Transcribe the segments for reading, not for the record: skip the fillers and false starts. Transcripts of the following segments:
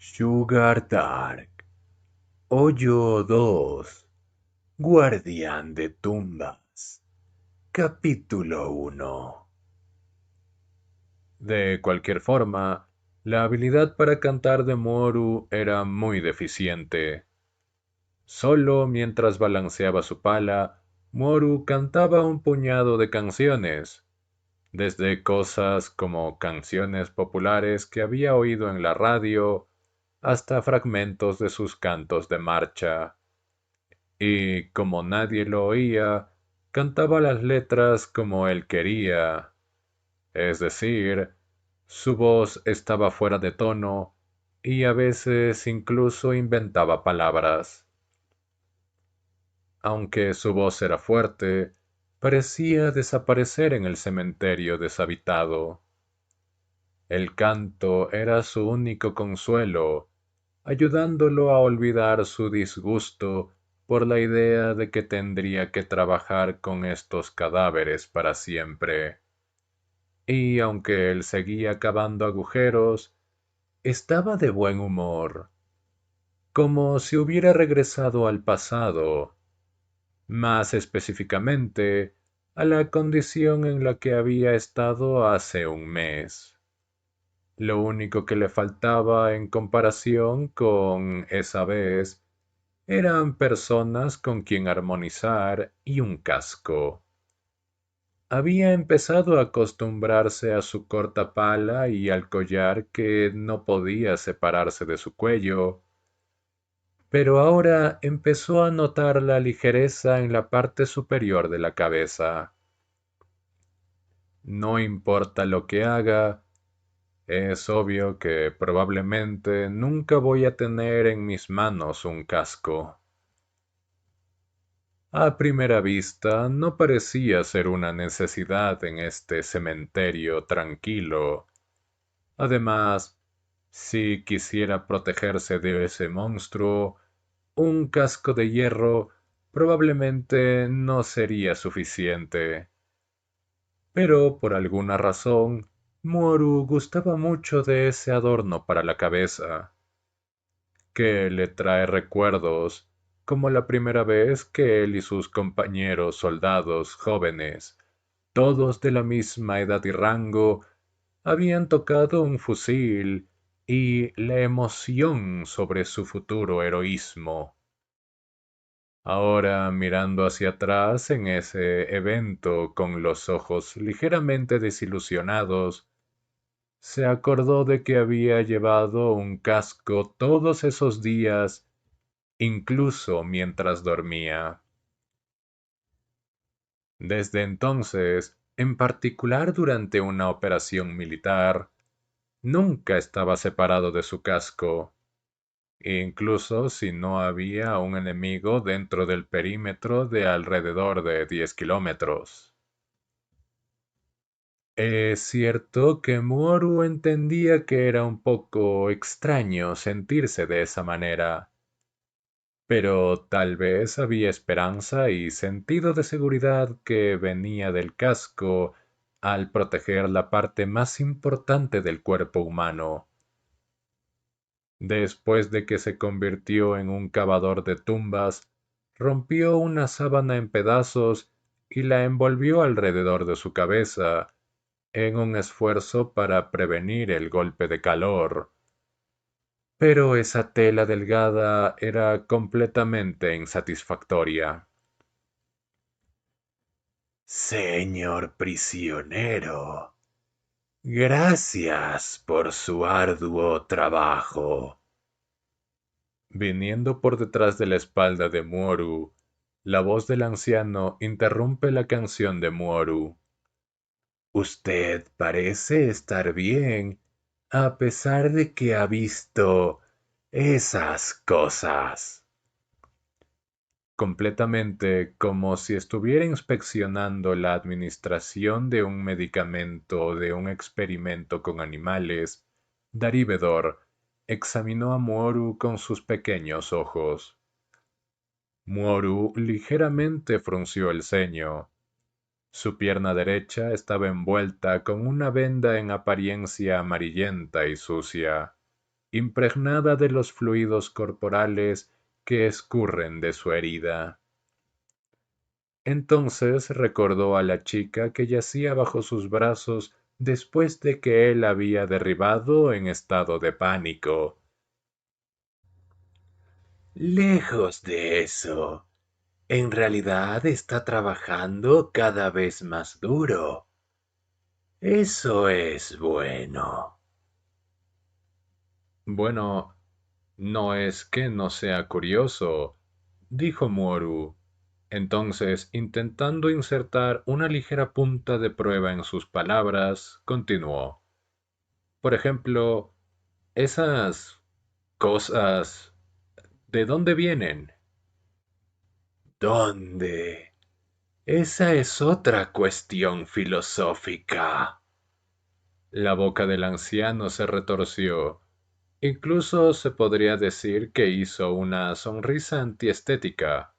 Sugar Dark, Hoyo 2, Guardián de Tumbas, Capítulo 1. De cualquier forma, la habilidad para cantar de Moru era muy deficiente. Solo mientras balanceaba su pala, Moru cantaba un puñado de canciones, desde cosas como canciones populares que había oído en la radio, hasta fragmentos de sus cantos de marcha. Y como nadie lo oía, cantaba las letras como él quería, es decir, su voz estaba fuera de tono y a veces incluso inventaba palabras. Aunque su voz era fuerte, parecía desaparecer en el cementerio deshabitado. El canto era su único consuelo, ayudándolo a olvidar su disgusto por la idea de que tendría que trabajar con estos cadáveres para siempre. Y aunque él seguía cavando agujeros, estaba de buen humor, como si hubiera regresado al pasado, más específicamente a la condición en la que había estado hace un mes. Lo único que le faltaba en comparación con esa vez eran personas con quien armonizar y un casco. Había empezado a acostumbrarse a su corta pala y al collar que no podía separarse de su cuello, pero ahora empezó a notar la ligereza en la parte superior de la cabeza. No importa lo que haga, es obvio que probablemente nunca voy a tener en mis manos un casco. A primera vista no parecía ser una necesidad en este cementerio tranquilo. Además, si quisiera protegerse de ese monstruo, un casco de hierro probablemente no sería suficiente. Pero por alguna razón, Moru gustaba mucho de ese adorno para la cabeza, que le trae recuerdos como la primera vez que él y sus compañeros soldados jóvenes, todos de la misma edad y rango, habían tocado un fusil y la emoción sobre su futuro heroísmo. Ahora, mirando hacia atrás en ese evento con los ojos ligeramente desilusionados, se acordó de que había llevado un casco todos esos días, incluso mientras dormía. Desde entonces, en particular durante una operación militar, nunca estaba separado de su casco, incluso si no había un enemigo dentro del perímetro de alrededor de 10 kilómetros. Es cierto que Moru entendía que era un poco extraño sentirse de esa manera, pero tal vez había esperanza y sentido de seguridad que venía del casco al proteger la parte más importante del cuerpo humano. Después de que se convirtió en un cavador de tumbas, rompió una sábana en pedazos y la envolvió alrededor de su cabeza, en un esfuerzo para prevenir el golpe de calor. Pero esa tela delgada era completamente insatisfactoria. Señor prisionero, gracias por su arduo trabajo. Viniendo por detrás de la espalda de Muoru, la voz del anciano interrumpe la canción de Muoru. Usted parece estar bien, a pesar de que ha visto esas cosas. Completamente como si estuviera inspeccionando la administración de un medicamento o de un experimento con animales, Daribedor examinó a Muoru con sus pequeños ojos. Muoru ligeramente frunció el ceño. Su pierna derecha estaba envuelta con una venda en apariencia amarillenta y sucia. impregnada de los fluidos corporales que escurren de su herida. Entonces recordó a la chica que yacía bajo sus brazos después de que él había derribado en estado de pánico. Lejos de eso, en realidad está trabajando cada vez más duro. Eso es bueno. Bueno, no es que no sea curioso, dijo Moru. Entonces, intentando insertar una ligera punta de prueba en sus palabras, continuó. Por ejemplo, esas cosas, ¿de dónde vienen? ¿Dónde? Esa es otra cuestión filosófica. La boca del anciano se retorció. Incluso se podría decir que hizo una sonrisa antiestética.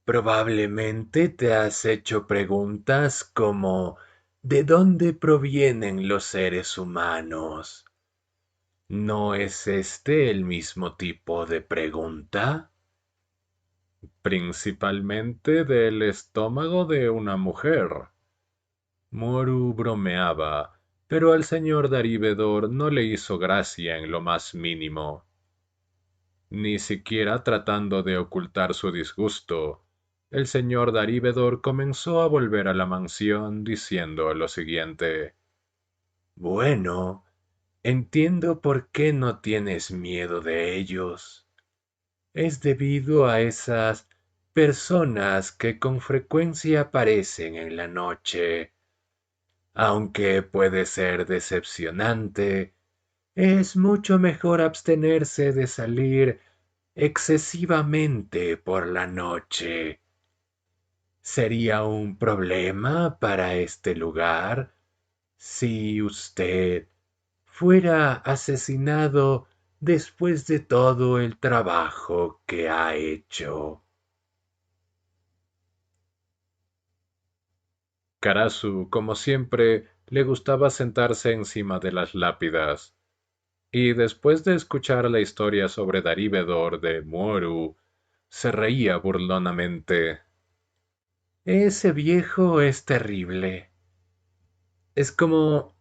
Probablemente te has hecho preguntas como ¿de dónde provienen los seres humanos? ¿No es este el mismo tipo de pregunta? Principalmente del estómago de una mujer. Moru bromeaba, pero al señor Daribedor no le hizo gracia en lo más mínimo. Ni siquiera tratando de ocultar su disgusto, el señor Daribedor comenzó a volver a la mansión diciendo lo siguiente. Bueno, entiendo por qué no tienes miedo de ellos. Es debido a esas personas que con frecuencia aparecen en la noche. Aunque puede ser decepcionante, es mucho mejor abstenerse de salir excesivamente por la noche. ¿Sería un problema para este lugar si usted fuera asesinado después de todo el trabajo que ha hecho? Karasu, como siempre, le gustaba sentarse encima de las lápidas, y después de escuchar la historia sobre Daribedor de Moru, se reía burlonamente. Ese viejo es terrible. Es como,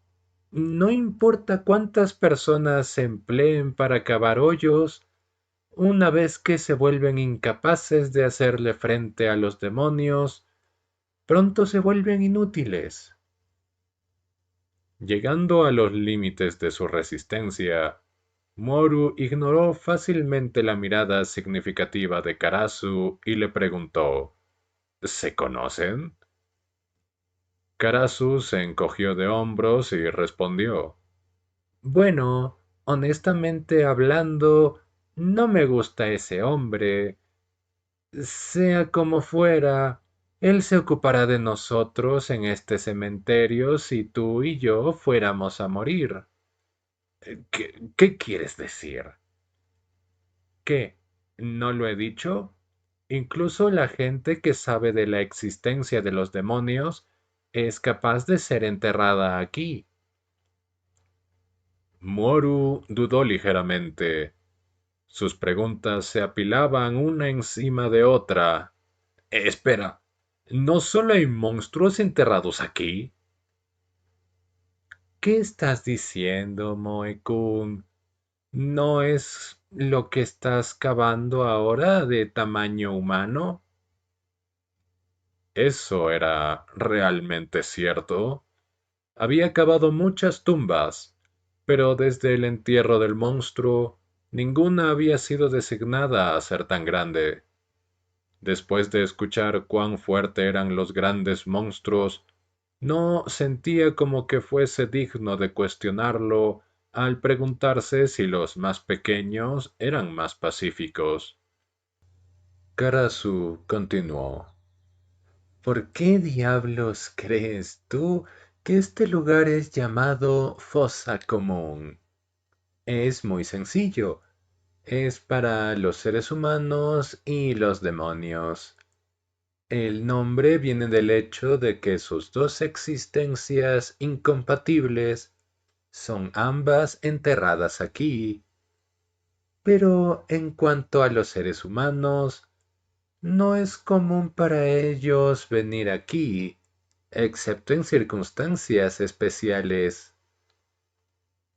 no importa cuántas personas se empleen para cavar hoyos, una vez que se vuelven incapaces de hacerle frente a los demonios, pronto se vuelven inútiles. Llegando a los límites de su resistencia, Moru ignoró fácilmente la mirada significativa de Karasu y le preguntó, ¿se conocen? Karasu se encogió de hombros y respondió, bueno, honestamente hablando, no me gusta ese hombre. Sea como fuera, él se ocupará de nosotros en este cementerio si tú y yo fuéramos a morir. ¿Qué quieres decir? ¿Qué? ¿No lo he dicho? Incluso la gente que sabe de la existencia de los demonios es capaz de ser enterrada aquí. Moru dudó ligeramente. Sus preguntas se apilaban una encima de otra. Espera, ¿no solo hay monstruos enterrados aquí? ¿Qué estás diciendo, Moe-kun? ¿No es lo que estás cavando ahora de tamaño humano? Eso era realmente cierto. Había cavado muchas tumbas, pero desde el entierro del monstruo, ninguna había sido designada a ser tan grande. Después de escuchar cuán fuerte eran los grandes monstruos, no sentía como que fuese digno de cuestionarlo al preguntarse si los más pequeños eran más pacíficos. Karasu continuó. ¿Por qué diablos crees tú que este lugar es llamado Fosa Común? Es muy sencillo. Es para los seres humanos y los demonios. El nombre viene del hecho de que sus dos existencias incompatibles Son ambas enterradas aquí. Pero en cuanto a los seres humanos, no es común para ellos venir aquí, excepto en circunstancias especiales.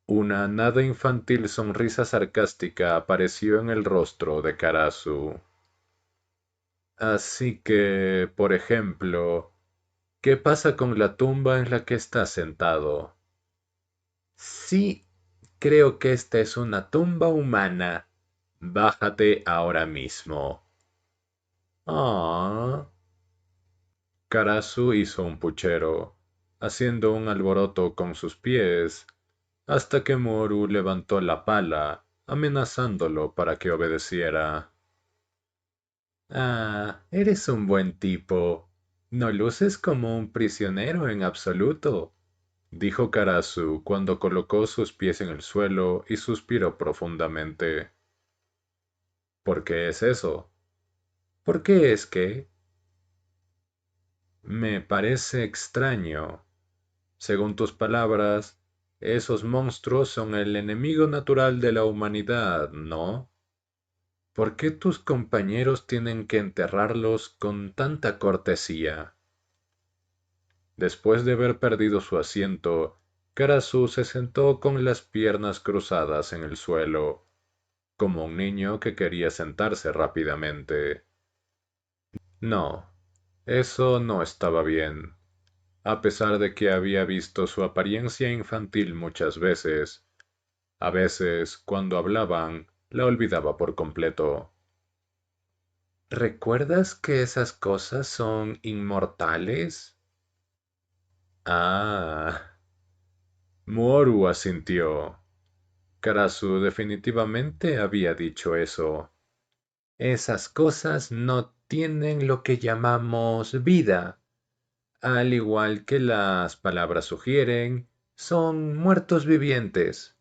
Una nada infantil sonrisa sarcástica apareció en el rostro de Karasu. Así que, por ejemplo, ¿qué pasa con la tumba en la que estás sentado? Sí, creo que esta es una tumba humana. Bájate ahora mismo. Ah. Karasu hizo un puchero, haciendo un alboroto con sus pies, hasta que Moru levantó la pala, amenazándolo para que obedeciera. Ah, eres un buen tipo. No luces como un prisionero en absoluto, dijo Karasu cuando colocó sus pies en el suelo y suspiró profundamente. ¿Por qué es eso? ¿Por qué es que? Me parece extraño. Según tus palabras, esos monstruos son el enemigo natural de la humanidad, ¿no? ¿Por qué tus compañeros tienen que enterrarlos con tanta cortesía? Después de haber perdido su asiento, Karasu se sentó con las piernas cruzadas en el suelo, como un niño que quería sentarse rápidamente. No, eso no estaba bien. A pesar de que había visto su apariencia infantil muchas veces, a veces, cuando hablaban, la olvidaba por completo. ¿Recuerdas que esas cosas son inmortales? Ah. Muoru asintió. Karasu definitivamente había dicho eso. Esas cosas no tienen lo que llamamos vida. Al igual que las palabras sugieren, son muertos vivientes.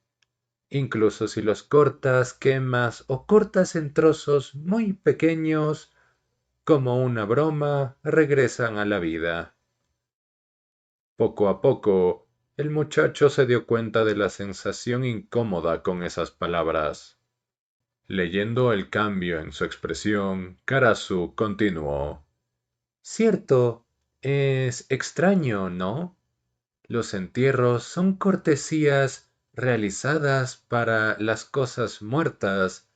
Incluso si los cortas, quemas o cortas en trozos muy pequeños, como una broma, regresan a la vida. Poco a poco, el muchacho se dio cuenta de la sensación incómoda con esas palabras. Leyendo el cambio en su expresión, Karasu continuó. Cierto, es extraño, ¿no? Los entierros son cortesías realizadas para las cosas muertas.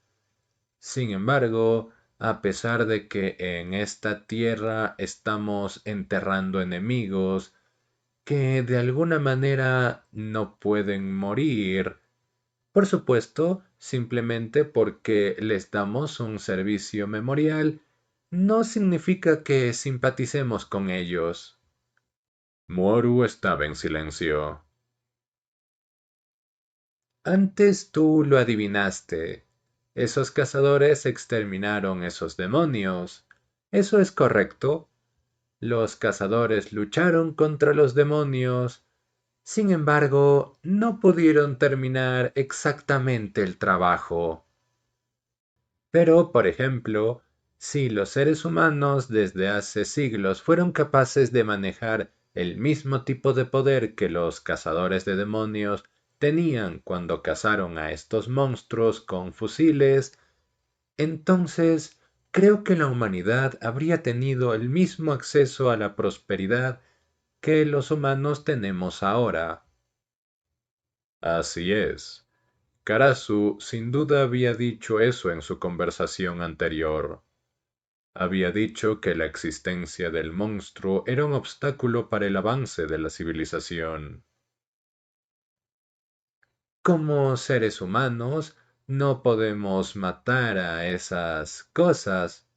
Sin embargo, a pesar de que en esta tierra estamos enterrando enemigos que de alguna manera no pueden morir, por supuesto, simplemente porque les damos un servicio memorial, no significa que simpaticemos con ellos. Moru estaba en silencio. Antes tú lo adivinaste. Esos cazadores exterminaron esos demonios. ¿Eso es correcto? Los cazadores lucharon contra los demonios. Sin embargo, no pudieron terminar exactamente el trabajo. Pero, por ejemplo, si los seres humanos desde hace siglos fueron capaces de manejar el mismo tipo de poder que los cazadores de demonios tenían cuando cazaron a estos monstruos con fusiles, entonces creo que la humanidad habría tenido el mismo acceso a la prosperidad que los humanos tenemos ahora. Así es. Karasu sin duda había dicho eso en su conversación anterior. Había dicho que la existencia del monstruo era un obstáculo para el avance de la civilización. Como seres humanos, no podemos matar a esas cosas.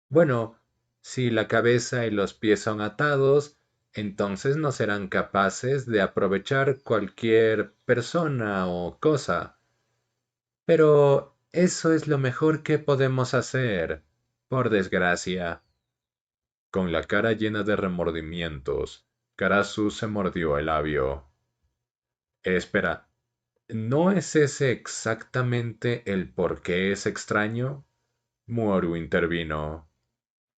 Bueno, si la cabeza y los pies son atados, entonces no serán capaces de aprovechar cualquier persona o cosa. Pero eso es lo mejor que podemos hacer, por desgracia. Con la cara llena de remordimientos, Karasu se mordió el labio. Espera, ¿no es ese exactamente el por qué es extraño? Muoru intervino.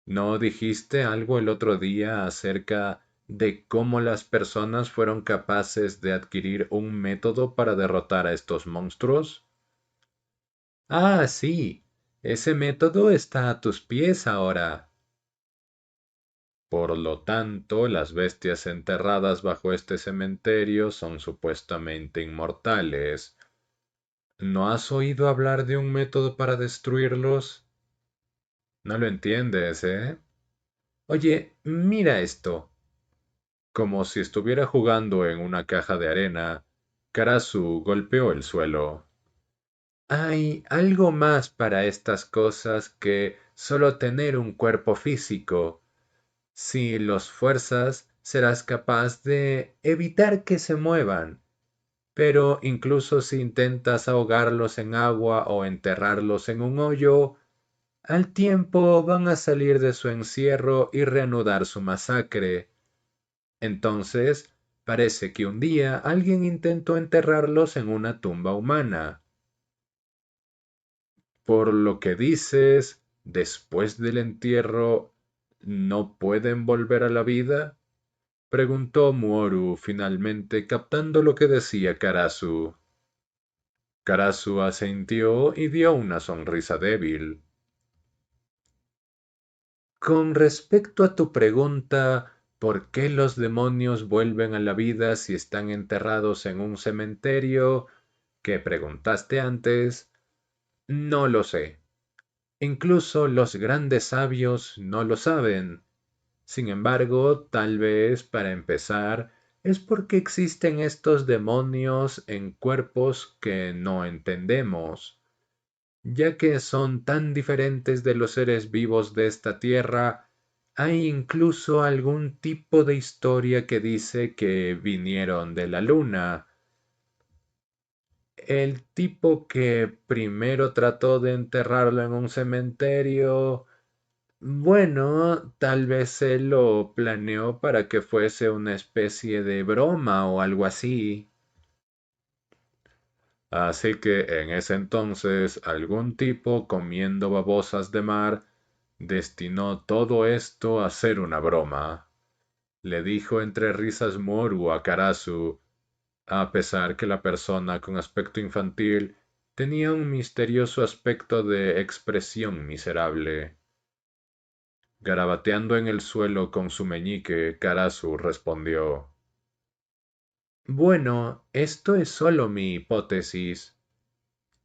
¿No dijiste algo el otro día acerca de cómo las personas fueron capaces de adquirir un método para derrotar a estos monstruos? Ah, sí, ese método está a tus pies ahora. Por lo tanto, las bestias enterradas bajo este cementerio son supuestamente inmortales. ¿No has oído hablar de un método para destruirlos? No lo entiendes, ¿eh? Oye, mira esto. Como si estuviera jugando en una caja de arena, Karasu golpeó el suelo. Hay algo más para estas cosas que solo tener un cuerpo físico. Si los fuerzas, serás capaz de evitar que se muevan. Pero incluso si intentas ahogarlos en agua o enterrarlos en un hoyo, al tiempo van a salir de su encierro y reanudar su masacre. Entonces, parece que un día alguien intentó enterrarlos en una tumba humana. Por lo que dices, después del entierro, ¿no pueden volver a la vida? Preguntó Muoru, finalmente captando lo que decía Karasu. Karasu asintió y dio una sonrisa débil. Con respecto a tu pregunta, ¿por qué los demonios vuelven a la vida si están enterrados en un cementerio? Que preguntaste antes, no lo sé. Incluso los grandes sabios no lo saben. Sin embargo, tal vez para empezar, es porque existen estos demonios en cuerpos que no entendemos, ya que son tan diferentes de los seres vivos de esta tierra. Hay incluso algún tipo de historia que dice que vinieron de la luna. El tipo que primero trató de enterrarlo en un cementerio, bueno, tal vez él lo planeó para que fuese una especie de broma o algo así. Así que en ese entonces algún tipo comiendo babosas de mar destinó todo esto a ser una broma. Le dijo entre risas Moru a Karasu, a pesar que la persona con aspecto infantil tenía un misterioso aspecto de expresión miserable. Garabateando en el suelo con su meñique, Karasu respondió: Bueno, esto es solo mi hipótesis.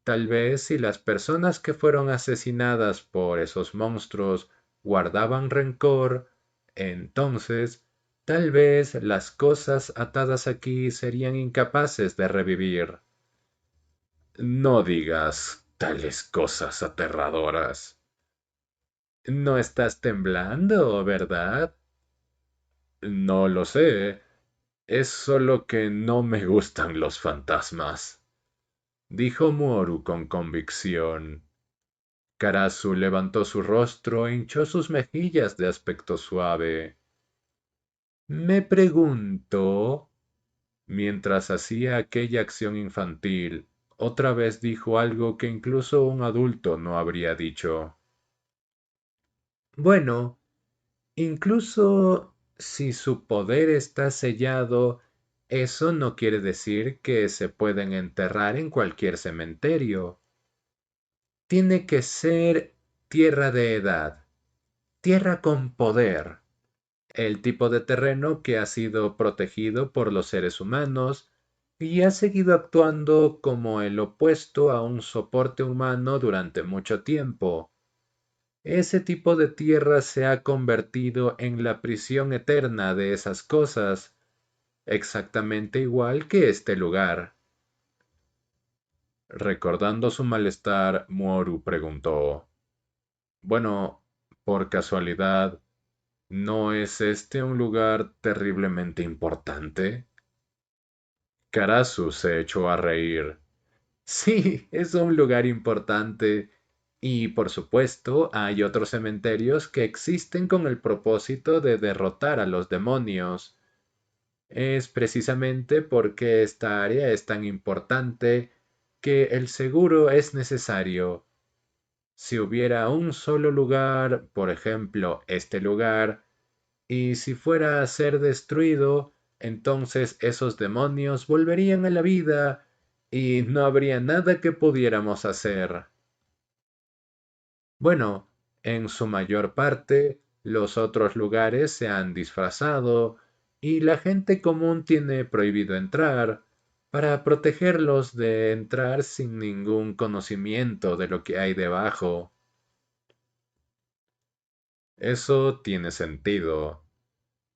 Tal vez si las personas que fueron asesinadas por esos monstruos guardaban rencor, entonces tal vez las cosas atadas aquí serían incapaces de revivir. No digas tales cosas aterradoras. No estás temblando, ¿verdad? No lo sé. Es solo que no me gustan los fantasmas, dijo Muoru con convicción. Karasu levantó su rostro e hinchó sus mejillas de aspecto suave. Me pregunto, mientras hacía aquella acción infantil, otra vez dijo algo que incluso un adulto no habría dicho. Bueno, incluso si su poder está sellado, eso no quiere decir que se pueden enterrar en cualquier cementerio. Tiene que ser tierra de edad, tierra con poder, el tipo de terreno que ha sido protegido por los seres humanos y ha seguido actuando como el opuesto a un soporte humano durante mucho tiempo. Ese tipo de tierra se ha convertido en la prisión eterna de esas cosas, exactamente igual que este lugar. Recordando su malestar, Muoru preguntó: Bueno, por casualidad, ¿no es este un lugar terriblemente importante? Karasu se echó a reír. Sí, es un lugar importante. Y por supuesto, hay otros cementerios que existen con el propósito de derrotar a los demonios. Es precisamente porque esta área es tan importante que el seguro es necesario. Si hubiera un solo lugar, por ejemplo, este lugar, y si fuera a ser destruido, entonces esos demonios volverían a la vida y no habría nada que pudiéramos hacer. Bueno, en su mayor parte, los otros lugares se han disfrazado y la gente común tiene prohibido entrar para protegerlos de entrar sin ningún conocimiento de lo que hay debajo. Eso tiene sentido.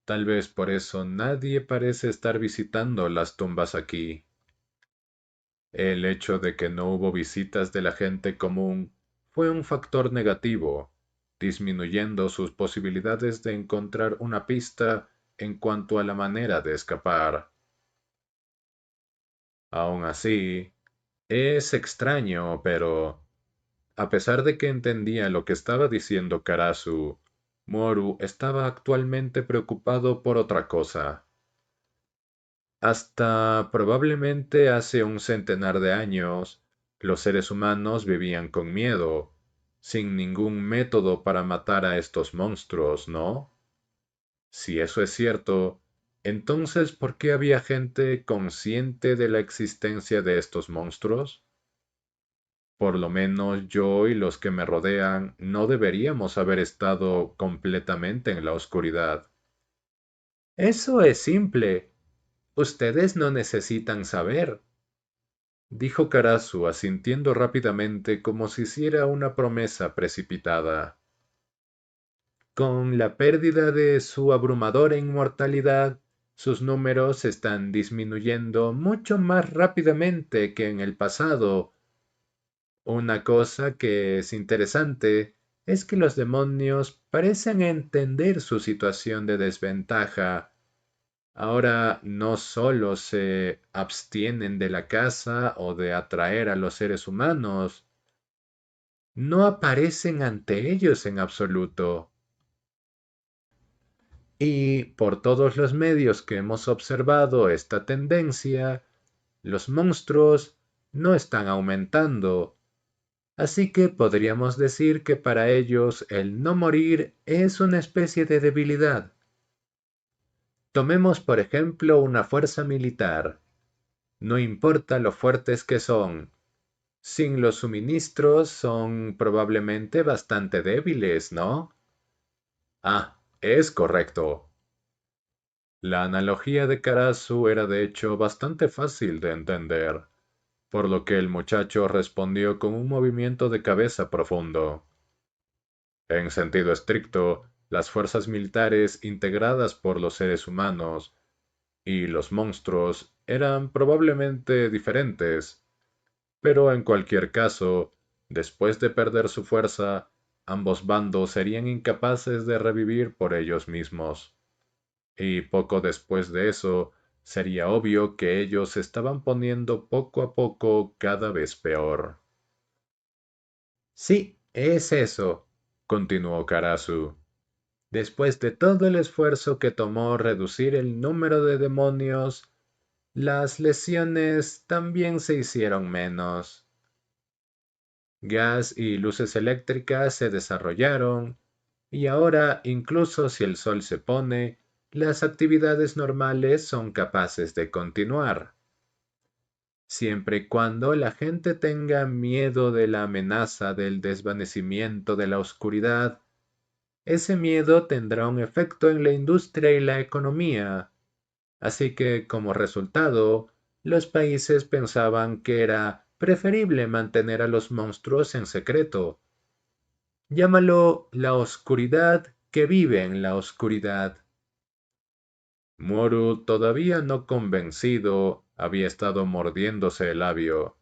Tal vez por eso nadie parece estar visitando las tumbas aquí. El hecho de que no hubo visitas de la gente común fue un factor negativo, disminuyendo sus posibilidades de encontrar una pista en cuanto a la manera de escapar. Aun así, es extraño, pero a pesar de que entendía lo que estaba diciendo Karasu, Moru estaba actualmente preocupado por otra cosa. Hasta probablemente hace un centenar de años, los seres humanos vivían con miedo, sin ningún método para matar a estos monstruos, ¿no? Si eso es cierto, entonces ¿por qué había gente consciente de la existencia de estos monstruos? Por lo menos yo y los que me rodean no deberíamos haber estado completamente en la oscuridad. Eso es simple. Ustedes no necesitan saber, dijo Karasu asintiendo rápidamente como si hiciera una promesa precipitada. Con la pérdida de su abrumadora inmortalidad, sus números están disminuyendo mucho más rápidamente que en el pasado. Una cosa que es interesante es que los demonios parecen entender su situación de desventaja. Ahora no solo se abstienen de la caza o de atraer a los seres humanos, no aparecen ante ellos en absoluto. Y por todos los medios que hemos observado esta tendencia, los monstruos no están aumentando. Así que podríamos decir que para ellos el no morir es una especie de debilidad. Tomemos por ejemplo una fuerza militar. No importa lo fuertes que son, sin los suministros son probablemente bastante débiles, ¿no? Ah, es correcto. La analogía de Karasu era de hecho bastante fácil de entender, por lo que el muchacho respondió con un movimiento de cabeza profundo. En sentido estricto, las fuerzas militares integradas por los seres humanos y los monstruos eran probablemente diferentes, pero en cualquier caso, después de perder su fuerza, ambos bandos serían incapaces de revivir por ellos mismos. Y poco después de eso, sería obvio que ellos se estaban poniendo poco a poco cada vez peor. Sí, es eso, continuó Karasu. Después de todo el esfuerzo que tomó reducir el número de demonios, las lesiones también se hicieron menos. Gas y luces eléctricas se desarrollaron, y ahora, incluso si el sol se pone, las actividades normales son capaces de continuar, siempre y cuando la gente tenga miedo de la amenaza del desvanecimiento de la oscuridad. Ese miedo tendrá un efecto en la industria y la economía, así que como resultado, los países pensaban que era preferible mantener a los monstruos en secreto. Llámalo la oscuridad que vive en la oscuridad. Moru, todavía no convencido, había estado mordiéndose el labio.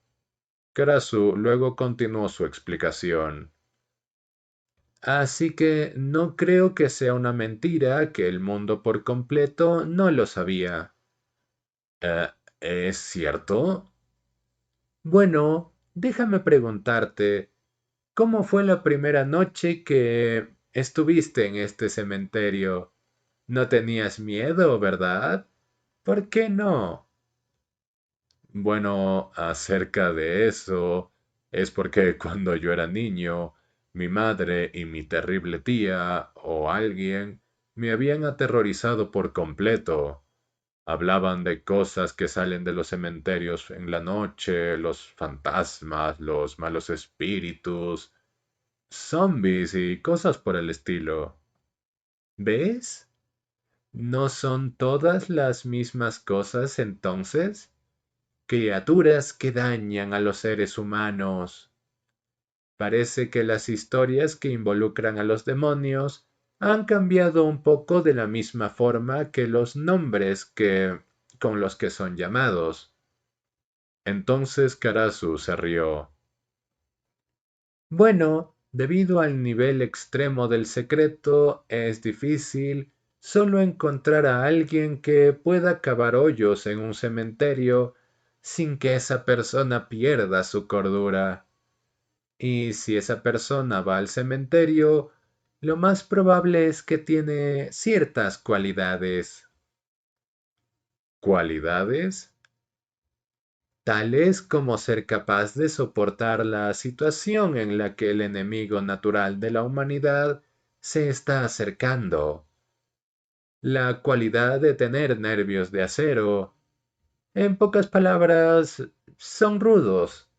Karasu luego continuó su explicación. Así que no creo que sea una mentira que el mundo por completo no lo sabía. Eh, ¿Es cierto? Bueno, déjame preguntarte, ¿cómo fue la primera noche que estuviste en este cementerio? No tenías miedo, ¿verdad? ¿Por qué no? Bueno, acerca de eso, es porque cuando yo era niño, mi madre y mi terrible tía o alguien me habían aterrorizado por completo. Hablaban de cosas que salen de los cementerios en la noche, los fantasmas, los malos espíritus, zombies y cosas por el estilo. ¿Ves? ¿No son todas las mismas cosas entonces? Criaturas que dañan a los seres humanos. Parece que las historias que involucran a los demonios han cambiado un poco de la misma forma que los nombres con los que son llamados. Entonces Karasu se rió. Bueno, debido al nivel extremo del secreto, es difícil solo encontrar a alguien que pueda cavar hoyos en un cementerio sin que esa persona pierda su cordura. Y si esa persona va al cementerio, lo más probable es que tiene ciertas cualidades. ¿Cualidades? Tales como ser capaz de soportar la situación en la que el enemigo natural de la humanidad se está acercando, la cualidad de tener nervios de acero. En pocas palabras, son rudos.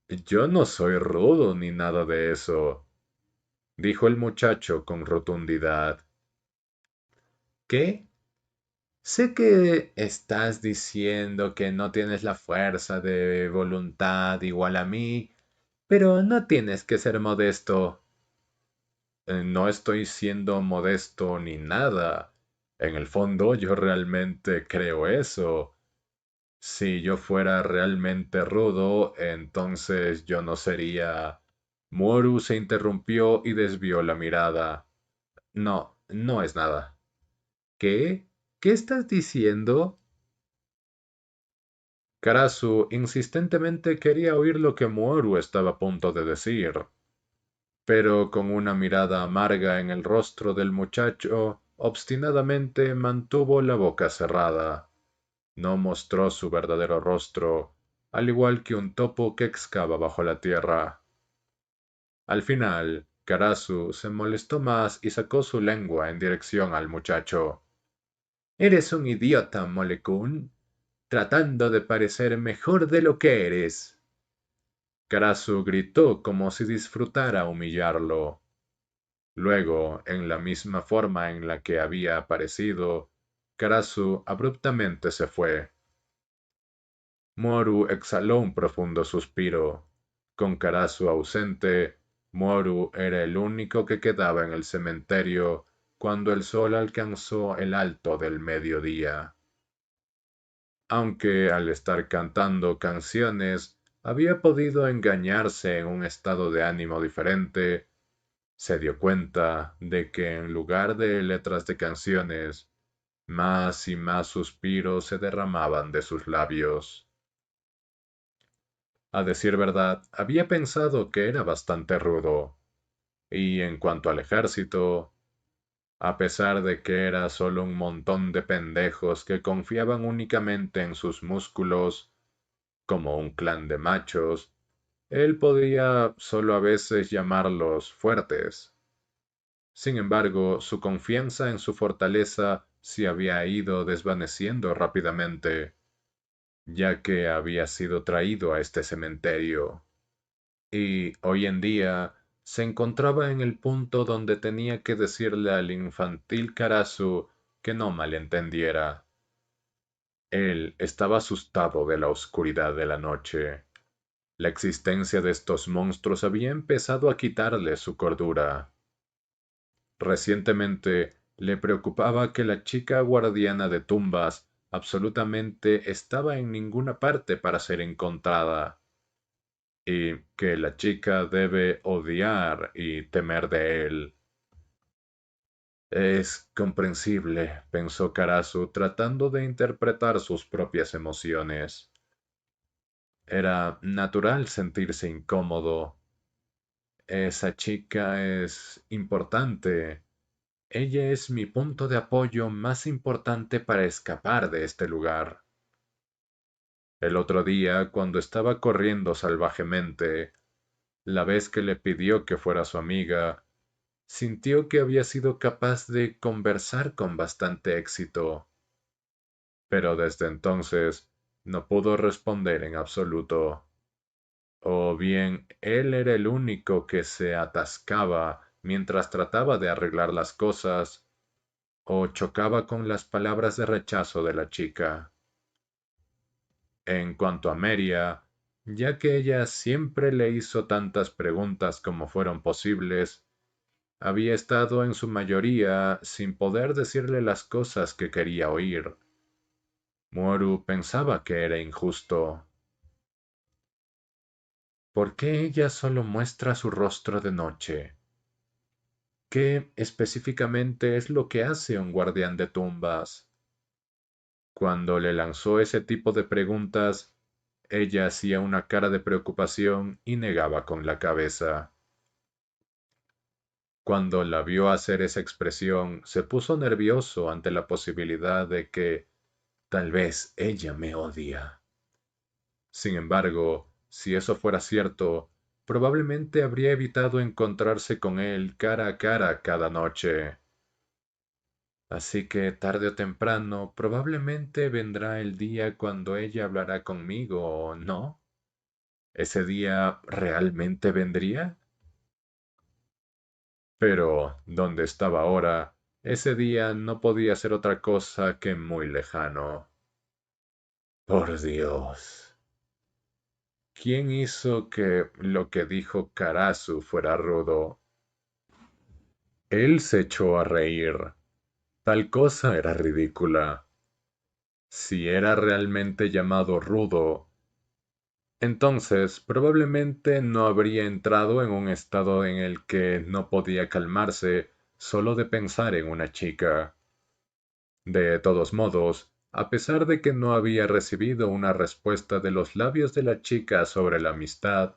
Yo no soy rudo ni nada de eso, dijo el muchacho con rotundidad. ¿Qué? Sé que estás diciendo que no tienes la fuerza de voluntad igual a mí, pero no tienes que ser modesto. No estoy siendo modesto ni nada. En el fondo yo realmente creo eso. Si yo fuera realmente rudo, entonces yo no sería... Moru se interrumpió y desvió la mirada. No, no es nada. ¿Qué? ¿Qué estás diciendo? Karasu insistentemente quería oír lo que Moru estaba a punto de decir, pero con una mirada amarga en el rostro del muchacho, obstinadamente mantuvo la boca cerrada. No mostró su verdadero rostro, al igual que un topo que excava bajo la tierra. Al final, Karasu se molestó más y sacó su lengua en dirección al muchacho. Eres un idiota, Molekun, tratando de parecer mejor de lo que eres. Karasu gritó como si disfrutara humillarlo. Luego, en la misma forma en la que había aparecido, Karasu abruptamente se fue. Moru exhaló un profundo suspiro. Con Karasu ausente, Moru era el único que quedaba en el cementerio cuando el sol alcanzó el alto del mediodía. Aunque al estar cantando canciones había podido engañarse en un estado de ánimo diferente, se dio cuenta de que en lugar de letras de canciones, más y más suspiros se derramaban de sus labios. A decir verdad, había pensado que era bastante rudo, y en cuanto al ejército, a pesar de que era solo un montón de pendejos que confiaban únicamente en sus músculos, como un clan de machos, él podía solo a veces llamarlos fuertes. Sin embargo, su confianza en su fortaleza se había ido desvaneciendo rápidamente, ya que había sido traído a este cementerio, y hoy en día se encontraba en el punto donde tenía que decirle al infantil Karasu que no malentendiera. Él estaba asustado de la oscuridad de la noche. La existencia de estos monstruos había empezado a quitarle su cordura. Recientemente le preocupaba que la chica guardiana de tumbas absolutamente estaba en ninguna parte para ser encontrada, y que la chica debe odiar y temer de él. Es comprensible, pensó Karasu, tratando de interpretar sus propias emociones. Era natural sentirse incómodo. Esa chica es importante. Ella es mi punto de apoyo más importante para escapar de este lugar. El otro día, cuando estaba corriendo salvajemente, la vez que le pidió que fuera su amiga, sintió que había sido capaz de conversar con bastante éxito, pero desde entonces no pudo responder en absoluto. O bien él era el único que se atascaba mientras trataba de arreglar las cosas, o chocaba con las palabras de rechazo de la chica. En cuanto a Meria, ya que ella siempre le hizo tantas preguntas como fueron posibles, había estado en su mayoría sin poder decirle las cosas que quería oír. Moru pensaba que era injusto. ¿Por qué ella solo muestra su rostro de noche? ¿Qué específicamente es lo que hace un guardián de tumbas? Cuando le lanzó ese tipo de preguntas, ella hacía una cara de preocupación y negaba con la cabeza. Cuando la vio hacer esa expresión, se puso nervioso ante la posibilidad de que tal vez ella me odia. Sin embargo, si eso fuera cierto, probablemente habría evitado encontrarse con él cara a cara cada noche. Así que tarde o temprano probablemente vendrá el día cuando ella hablará conmigo, ¿no? ¿Ese día realmente vendría? Pero, donde estaba ahora, ese día no podía ser otra cosa que muy lejano. Por Dios. ¿Quién hizo que lo que dijo Karasu fuera rudo? Él se echó a reír. Tal cosa era ridícula. Si era realmente llamado rudo, entonces probablemente no habría entrado en un estado en el que no podía calmarse solo de pensar en una chica. De todos modos, a pesar de que no había recibido una respuesta de los labios de la chica sobre la amistad,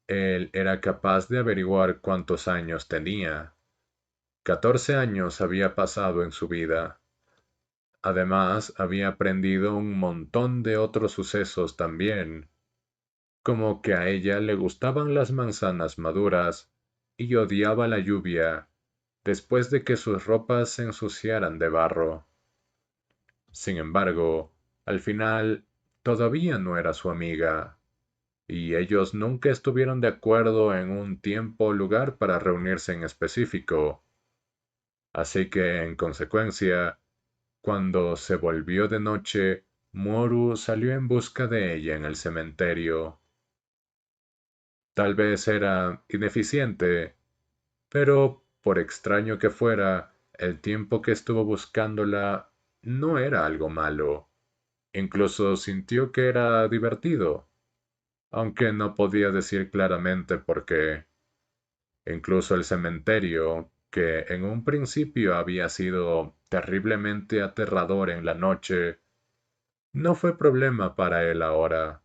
él era capaz de averiguar cuántos años tenía. 14 años había pasado en su vida. Además, había aprendido un montón de otros sucesos también, como que a ella le gustaban las manzanas maduras y odiaba la lluvia después de que sus ropas se ensuciaran de barro. Sin embargo, al final, todavía no era su amiga, y ellos nunca estuvieron de acuerdo en un tiempo o lugar para reunirse en específico. Así que, en consecuencia, cuando se volvió de noche, Moru salió en busca de ella en el cementerio. Tal vez era ineficiente, pero por extraño que fuera, el tiempo que estuvo buscándola no era algo malo. Incluso sintió que era divertido, aunque no podía decir claramente por qué. Incluso el cementerio, que en un principio había sido terriblemente aterrador en la noche, no fue problema para él ahora.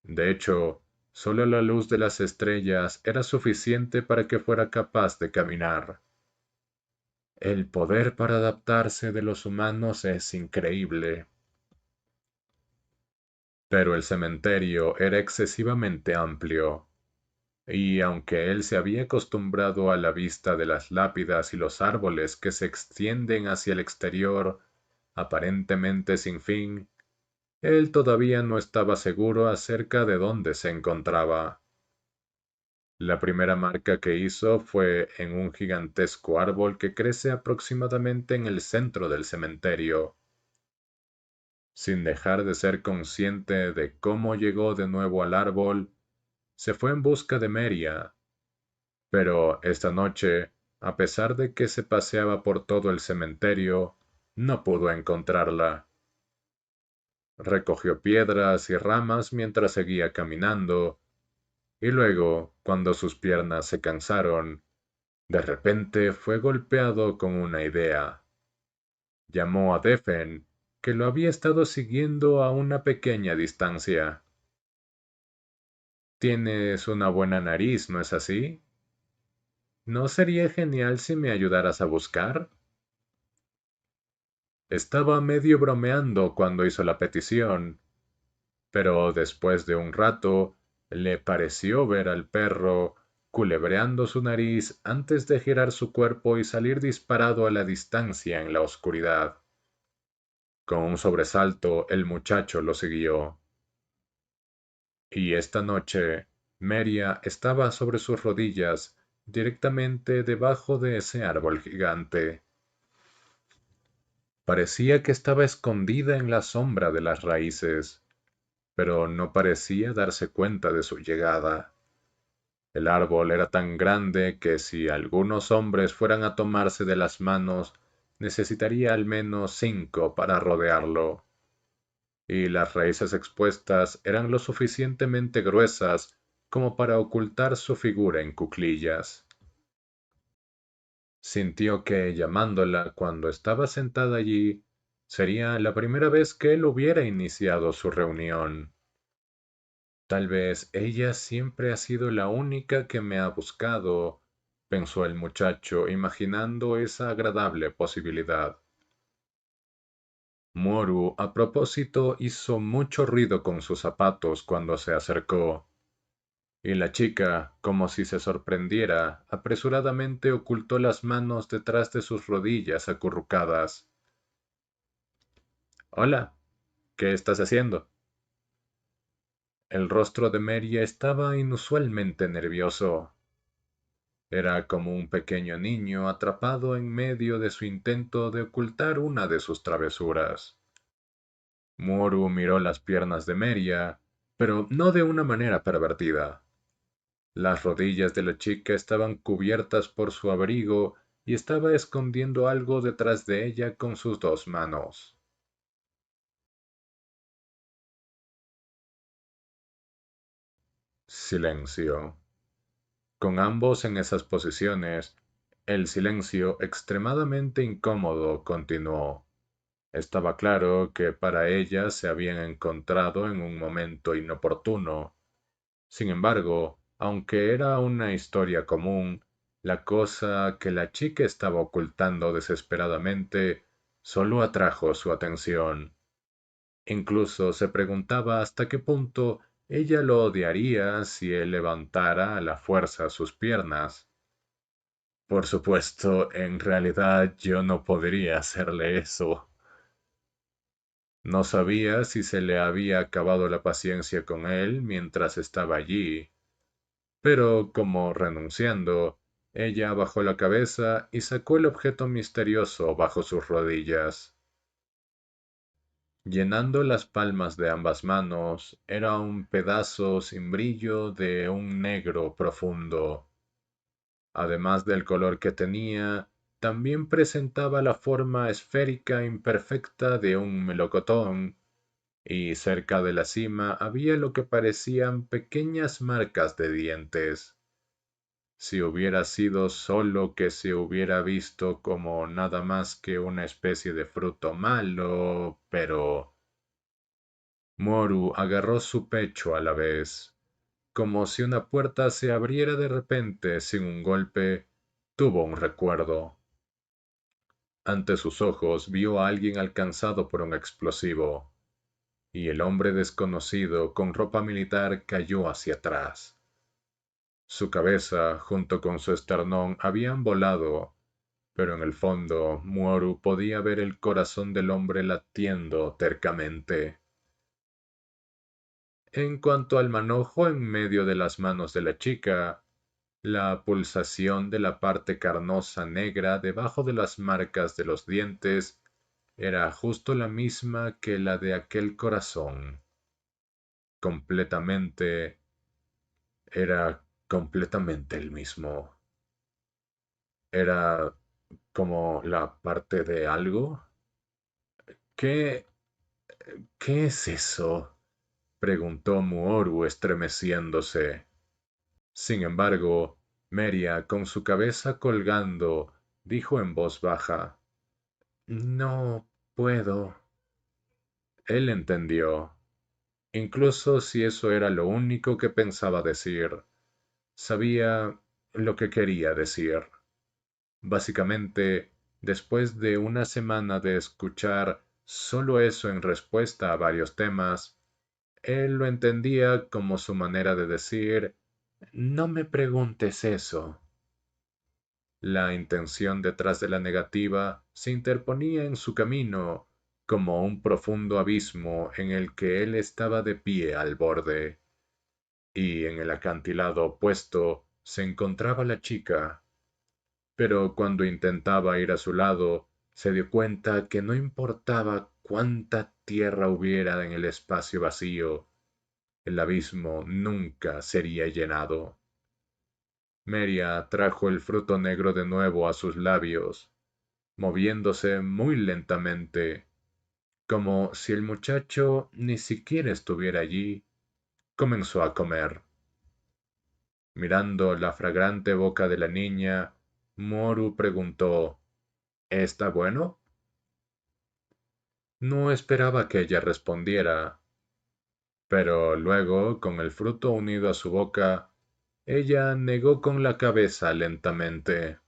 De hecho, solo la luz de las estrellas era suficiente para que fuera capaz de caminar. El poder para adaptarse de los humanos es increíble. Pero el cementerio era excesivamente amplio, y aunque él se había acostumbrado a la vista de las lápidas y los árboles que se extienden hacia el exterior, aparentemente sin fin, él todavía no estaba seguro acerca de dónde se encontraba. La primera marca que hizo fue en un gigantesco árbol que crece aproximadamente en el centro del cementerio. Sin dejar de ser consciente de cómo llegó de nuevo al árbol, se fue en busca de Meria, pero esta noche, a pesar de que se paseaba por todo el cementerio, no pudo encontrarla. Recogió piedras y ramas mientras seguía caminando, y luego, cuando sus piernas se cansaron, de repente fue golpeado con una idea. Llamó a Defen, que lo había estado siguiendo a una pequeña distancia. Tienes una buena nariz, ¿no es así? ¿No sería genial si me ayudaras a buscar? Estaba medio bromeando cuando hizo la petición, pero después de un rato le pareció ver al perro culebreando su nariz antes de girar su cuerpo y salir disparado a la distancia en la oscuridad. Con un sobresalto, el muchacho lo siguió. Y esta noche, Meria estaba sobre sus rodillas, directamente debajo de ese árbol gigante. Parecía que estaba escondida en la sombra de las raíces, pero no parecía darse cuenta de su llegada. El árbol era tan grande que si algunos hombres fueran a tomarse de las manos, necesitaría al menos 5 para rodearlo, y las raíces expuestas eran lo suficientemente gruesas como para ocultar su figura en cuclillas. Sintió que, llamándola cuando estaba sentada allí, sería la primera vez que él hubiera iniciado su reunión. Tal vez ella siempre ha sido la única que me ha buscado, pensó el muchacho, imaginando esa agradable posibilidad. Moru, a propósito, hizo mucho ruido con sus zapatos cuando se acercó, y la chica, como si se sorprendiera, apresuradamente ocultó las manos detrás de sus rodillas acurrucadas. Hola, ¿qué estás haciendo? El rostro de Meria estaba inusualmente nervioso. Era como un pequeño niño atrapado en medio de su intento de ocultar una de sus travesuras. Moru miró las piernas de Meria, pero no de una manera pervertida. Las rodillas de la chica estaban cubiertas por su abrigo y estaba escondiendo algo detrás de ella con sus 2 manos. Silencio. Con ambos en esas posiciones, el silencio extremadamente incómodo continuó. Estaba claro que para ella se habían encontrado en un momento inoportuno. Sin embargo, aunque era una historia común, la cosa que la chica estaba ocultando desesperadamente solo atrajo su atención. Incluso se preguntaba hasta qué punto ella lo odiaría si él levantara a la fuerza sus piernas. Por supuesto, en realidad yo no podría hacerle eso. No sabía si se le había acabado la paciencia con él mientras estaba allí, pero como renunciando, ella bajó la cabeza y sacó el objeto misterioso bajo sus rodillas. Llenando las palmas de ambas manos era un pedazo sin brillo de un negro profundo. Además del color que tenía, también presentaba la forma esférica imperfecta de un melocotón, y cerca de la cima había lo que parecían pequeñas marcas de dientes. Si hubiera sido solo que se hubiera visto como nada más que una especie de fruto malo, pero Moru agarró su pecho a la vez, como si una puerta se abriera de repente sin un golpe. Tuvo un recuerdo. Ante sus ojos vio a alguien alcanzado por un explosivo, y el hombre desconocido con ropa militar cayó hacia atrás. Su cabeza, junto con su esternón, habían volado, pero en el fondo Muoru podía ver el corazón del hombre latiendo tercamente. En cuanto al manojo en medio de las manos de la chica, la pulsación de la parte carnosa negra debajo de las marcas de los dientes era justo la misma que la de aquel corazón. Completamente, era completamente el mismo. Era como la parte de algo. ¿Qué, qué es eso? Preguntó Muoru estremeciéndose. Sin embargo, Meria, con su cabeza colgando, dijo en voz baja, no puedo. Él entendió, incluso si eso era lo único que pensaba decir. Sabía lo que quería decir. Básicamente, después de una semana de escuchar solo eso en respuesta a varios temas, él lo entendía como su manera de decir, No me preguntes eso. La intención detrás de la negativa se interponía en su camino como un profundo abismo en el que él estaba de pie al borde, y en el acantilado opuesto se encontraba la chica. Pero cuando intentaba ir a su lado, se dio cuenta que no importaba cuánta tierra hubiera en el espacio vacío, el abismo nunca sería llenado. Meria trajo el fruto negro de nuevo a sus labios, moviéndose muy lentamente, como si el muchacho ni siquiera estuviera allí. Comenzó a comer. Mirando la fragante boca de la niña, Moru preguntó: ¿Está bueno? No esperaba que ella respondiera, pero luego, con el fruto unido a su boca, ella negó con la cabeza lentamente.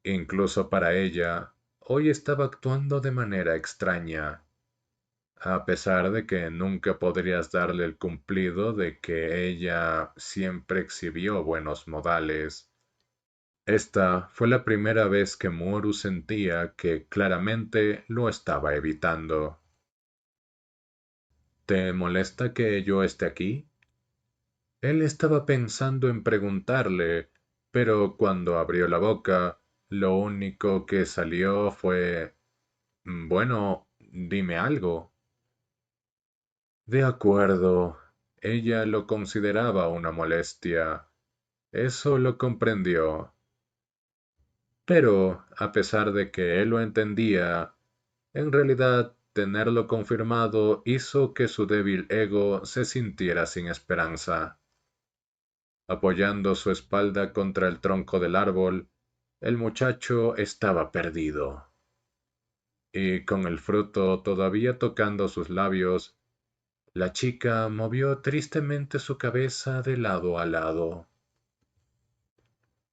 Incluso para ella, hoy estaba actuando de manera extraña, a pesar de que nunca podrías darle el cumplido de que ella siempre exhibió buenos modales. Esta fue la primera vez que Moru sentía que claramente lo estaba evitando. ¿Te molesta que yo esté aquí? Él estaba pensando en preguntarle, pero cuando abrió la boca, lo único que salió fue: Bueno, dime algo. De acuerdo, ella lo consideraba una molestia. Eso lo comprendió. Pero, a pesar de que él lo entendía, en realidad tenerlo confirmado hizo que su débil ego se sintiera sin esperanza. Apoyando su espalda contra el tronco del árbol, el muchacho estaba perdido. Y con el fruto todavía tocando sus labios, la chica movió tristemente su cabeza de lado a lado.